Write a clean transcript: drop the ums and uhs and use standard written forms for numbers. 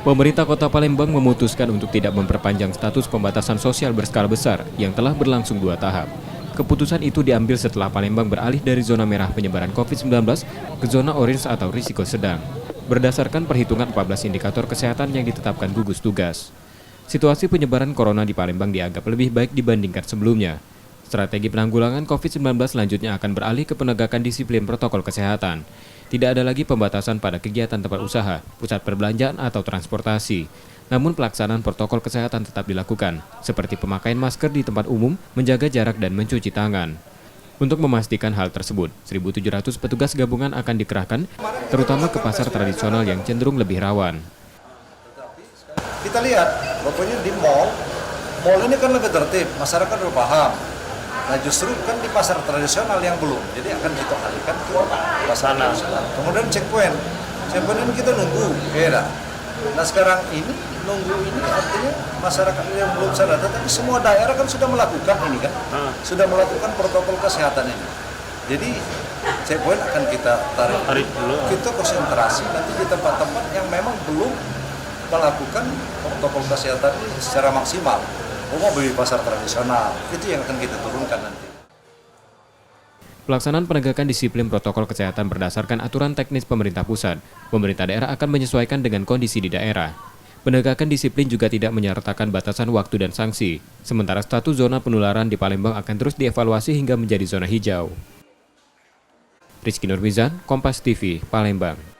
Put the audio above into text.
Pemerintah Kota Palembang memutuskan untuk tidak memperpanjang status pembatasan sosial berskala besar yang telah berlangsung 2 tahap. Keputusan itu diambil setelah Palembang beralih dari zona merah penyebaran COVID-19 ke zona orange atau risiko sedang, berdasarkan perhitungan 14 indikator kesehatan yang ditetapkan gugus tugas. Situasi penyebaran corona di Palembang dianggap lebih baik dibandingkan sebelumnya. Strategi penanggulangan COVID-19 selanjutnya akan beralih ke penegakan disiplin protokol kesehatan. Tidak ada lagi pembatasan pada kegiatan tempat usaha, pusat perbelanjaan atau transportasi. Namun pelaksanaan protokol kesehatan tetap dilakukan, seperti pemakaian masker di tempat umum, menjaga jarak dan mencuci tangan. Untuk memastikan hal tersebut, 1.700 petugas gabungan akan dikerahkan, terutama ke pasar tradisional yang cenderung lebih rawan. Kita lihat, pokoknya di mall ini kan lebih tertib, masyarakat udah paham. Nah justru kan di pasar tradisional yang belum, jadi akan kita alihkan ke pasar tradisional. Kemudian checkpoint ini kita nunggu, beda. Nah sekarang ini nunggu ini artinya masyarakat yang belum sadar, tapi semua daerah kan sudah melakukan ini kan, sudah melakukan protokol kesehatan ini. Jadi checkpoint akan kita tarik dulu, kita konsentrasi nanti di tempat-tempat yang memang belum melakukan protokol kesehatan ini secara maksimal. Mau beli pasar tradisional, itu yang akan kita turunkan nanti. Pelaksanaan penegakan disiplin protokol kesehatan berdasarkan aturan teknis pemerintah pusat. Pemerintah daerah akan menyesuaikan dengan kondisi di daerah. Penegakan disiplin juga tidak menyertakan batasan waktu dan sanksi. Sementara status zona penularan di Palembang akan terus dievaluasi hingga menjadi zona hijau. Rizky Nurmizan, Kompas TV, Palembang.